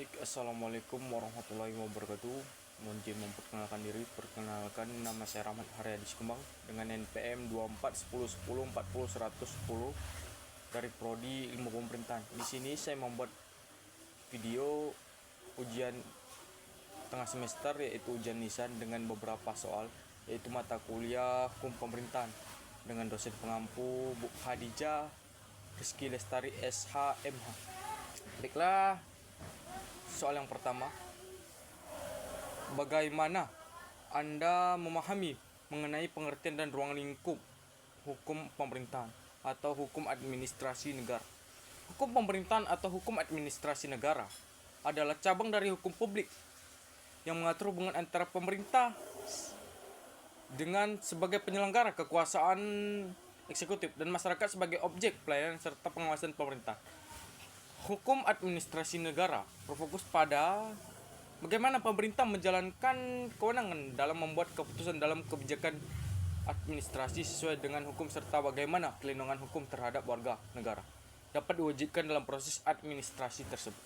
Baik, assalamualaikum warahmatullahi wabarakatuh. Mohon izin memperkenalkan diri. Perkenalkan, nama saya Rahmat Haryadi Kembang dengan NPM 241010400110 dari Prodi Ilmu Pemerintahan. Di sini saya membuat video ujian tengah semester, yaitu ujian lisan dengan beberapa soal, yaitu mata kuliah Hukum Pemerintahan dengan dosen pengampu Bu Khadijah Rizky Lestari SHMH. Baiklah, soal yang pertama, bagaimana Anda memahami mengenai pengertian dan ruang lingkup hukum pemerintahan atau hukum administrasi negara? Hukum pemerintahan atau hukum administrasi negara adalah cabang dari hukum publik yang mengatur hubungan antara pemerintah dengan sebagai penyelenggara kekuasaan eksekutif dan masyarakat sebagai objek pelayanan serta pengawasan pemerintah. Hukum administrasi negara berfokus pada bagaimana pemerintah menjalankan kewenangan dalam membuat keputusan dalam kebijakan administrasi sesuai dengan hukum serta bagaimana pelindungan hukum terhadap warga negara dapat diwujudkan dalam proses administrasi tersebut.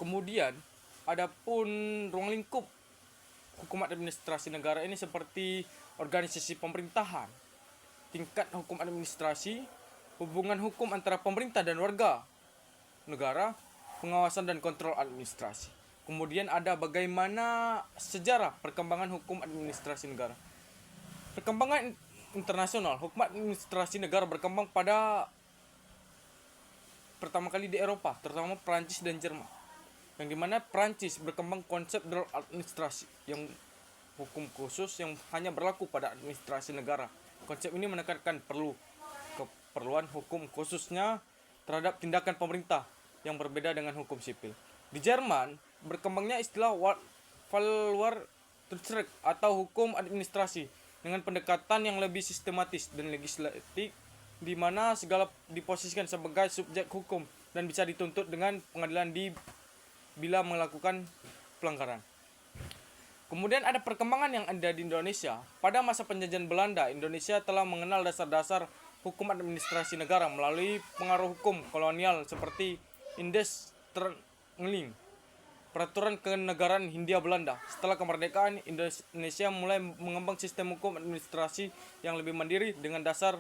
Kemudian, adapun ruang lingkup hukum administrasi negara ini seperti organisasi pemerintahan, tingkat hukum administrasi, hubungan hukum antara pemerintah dan warga negara, pengawasan dan kontrol administrasi. Kemudian ada bagaimana sejarah perkembangan hukum administrasi negara. Perkembangan internasional, hukum administrasi negara berkembang pada pertama kali di Eropa, terutama Prancis dan Jerman. Yang dimana Prancis berkembang konsep droit administrasi, yang hukum khusus yang hanya berlaku pada administrasi negara. Konsep ini menekankan keperluan hukum khususnya terhadap tindakan pemerintah yang berbeda dengan hukum sipil. Di Jerman, berkembangnya istilah Verwaltungsrecht atau hukum administrasi dengan pendekatan yang lebih sistematis dan legislatif, di mana segala diposisikan sebagai subjek hukum dan bisa dituntut dengan pengadilan bila melakukan pelanggaran. Kemudian ada perkembangan yang ada di Indonesia. Pada masa penjajahan Belanda, Indonesia telah mengenal dasar-dasar hukum administrasi negara melalui pengaruh hukum kolonial seperti Indes-Terengling, peraturan kenegaraan Hindia Belanda. Setelah kemerdekaan, Indonesia mulai mengembang sistem hukum administrasi yang lebih mandiri dengan dasar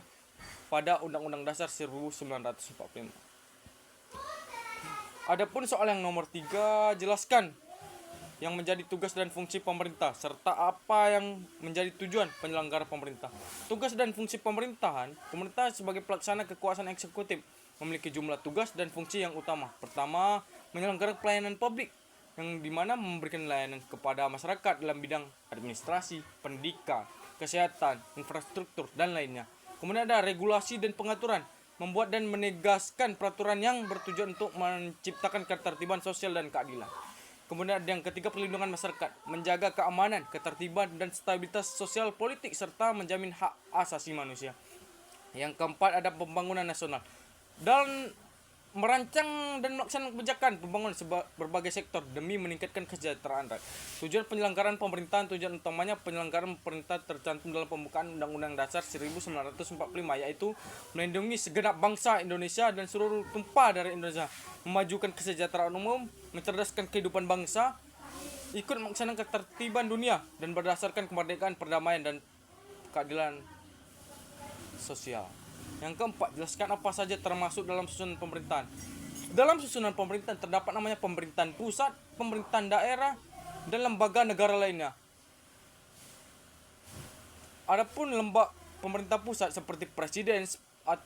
pada Undang-Undang Dasar 1945. Adapun soal yang nomor 3, jelaskan yang menjadi tugas dan fungsi pemerintah serta apa yang menjadi tujuan penyelenggara pemerintah. Tugas dan fungsi pemerintahan, pemerintah sebagai pelaksana kekuasaan eksekutif memiliki jumlah tugas dan fungsi yang utama. Pertama, menyelenggarakan pelayanan publik, yang dimana memberikan layanan kepada masyarakat dalam bidang administrasi, pendidikan, kesehatan, infrastruktur, dan lainnya. Kemudian ada regulasi dan pengaturan, membuat dan menegaskan peraturan yang bertujuan untuk menciptakan ketertiban sosial dan keadilan. Kemudian ada yang ketiga, perlindungan masyarakat, menjaga keamanan, ketertiban, dan stabilitas sosial politik, serta menjamin hak asasi manusia. Yang keempat ada pembangunan nasional, dan merancang dan melaksanakan kebijakan pembangunan berbagai sektor demi meningkatkan kesejahteraan rakyat. Tujuan penyelenggaraan pemerintahan, tujuan utamanya penyelenggaraan pemerintahan tercantum dalam pembukaan Undang-Undang Dasar 1945, yaitu melindungi segenap bangsa Indonesia dan seluruh tumpah dari Indonesia, memajukan kesejahteraan umum, mencerdaskan kehidupan bangsa, ikut melaksanakan ketertiban dunia, dan berdasarkan kemerdekaan, perdamaian, dan keadilan sosial. Yang keempat, jelaskan apa saja termasuk dalam susunan pemerintahan. Dalam susunan pemerintahan terdapat namanya pemerintahan pusat, pemerintahan daerah, dan lembaga negara lainnya. Adapun lembaga pemerintah pusat seperti presiden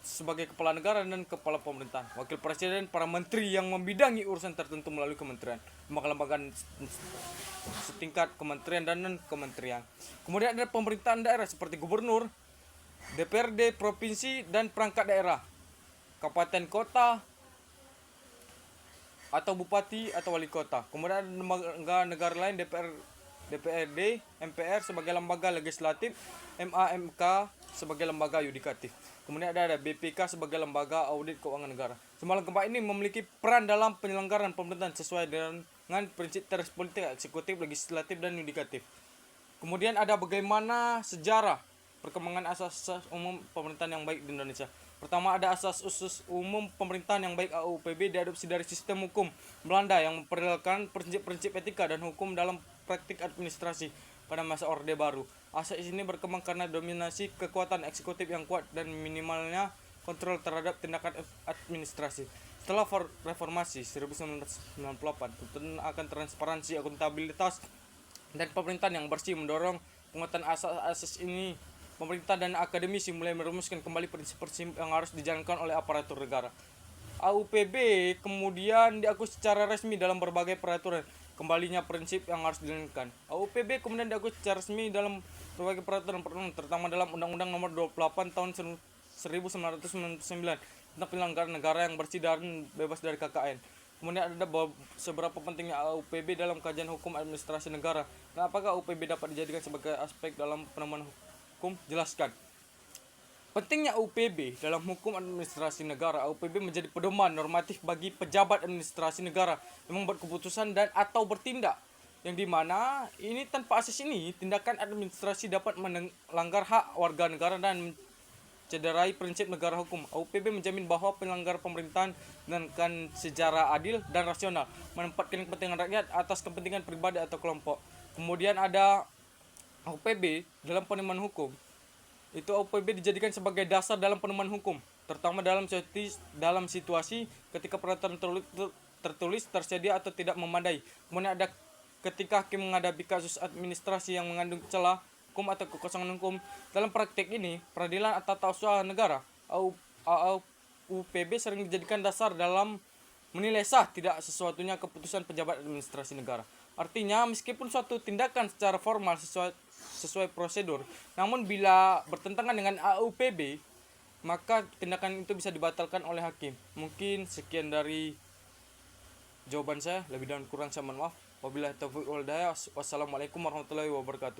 sebagai kepala negara dan kepala pemerintahan, wakil presiden, para menteri yang membidangi urusan tertentu melalui kementerian, lembaga-lembaga setingkat kementerian dan non-kementerian. Kemudian ada pemerintahan daerah seperti gubernur, DPRD provinsi dan perangkat daerah, kabupaten kota atau bupati atau wali kota. Kemudian ada lembaga negara lain, DPRD, MPR sebagai lembaga legislatif, MAMK sebagai lembaga yudikatif. Kemudian ada BPK sebagai lembaga audit keuangan negara. Semua lembaga ini memiliki peran dalam penyelenggaraan pemerintahan sesuai dengan prinsip teras politik, eksekutif, legislatif, dan yudikatif. Kemudian ada bagaimana sejarah perkembangan asas umum pemerintahan yang baik di Indonesia. Pertama, ada asas usus umum pemerintahan yang baik AUPB diadopsi dari sistem hukum Belanda yang memperkenalkan prinsip-prinsip etika dan hukum dalam praktik administrasi pada masa Orde Baru. Asas ini berkembang karena dominasi kekuatan eksekutif yang kuat dan minimalnya kontrol terhadap tindakan administrasi. Setelah reformasi 1998, tuntutan akan transparansi, akuntabilitas, dan pemerintahan yang bersih mendorong penguatan asas-asas ini. Pemerintah dan akademisi mulai merumuskan kembali prinsip-prinsip yang harus dijalankan oleh aparatur negara. AUPB kemudian diakui secara resmi dalam berbagai peraturan. Kembalinya prinsip yang harus dijalankan. AUPB kemudian diakui secara resmi dalam berbagai peraturan perundang, terutama dalam Undang-Undang Nomor 28 Tahun 1999 tentang penyelenggaraan negara yang bersih dan bebas dari KKN. Kemudian ada seberapa pentingnya AUPB dalam kajian hukum administrasi negara. Nah, apakah AUPB dapat dijadikan sebagai aspek dalam penemuan hukum? Jelaskan. Pentingnya AUPB dalam hukum administrasi negara. AUPB menjadi pedoman normatif bagi pejabat administrasi negara yang membuat keputusan dan atau bertindak, yang dimana ini tanpa asas ini tindakan administrasi dapat melanggar hak warga negara dan mencederai prinsip negara hukum. AUPB menjamin bahwa penyelenggara pemerintahan dengan secara adil dan rasional, menempatkan kepentingan rakyat atas kepentingan pribadi atau kelompok. Kemudian ada AUPB dalam penemuan hukum. Itu AUPB dijadikan sebagai dasar dalam penemuan hukum, terutama dalam situasi ketika peraturan tertulis tersedia atau tidak memadai. Kemudian ada ketika hakim menghadapi kasus administrasi yang mengandung celah hukum atau kekosongan hukum. Dalam praktik ini, peradilan atau tata usaha negara AUPB sering dijadikan dasar dalam menilai sah tidak sesuatunya keputusan pejabat administrasi negara. Artinya, meskipun suatu tindakan secara formal sesuai prosedur, namun bila bertentangan dengan AUPB, maka tindakan itu bisa dibatalkan oleh hakim. Mungkin sekian dari jawaban saya. Lebih dan kurang saya mohon maaf. Wabillahi taufiq wal hidayah. Wassalamualaikum warahmatullahi wabarakatuh.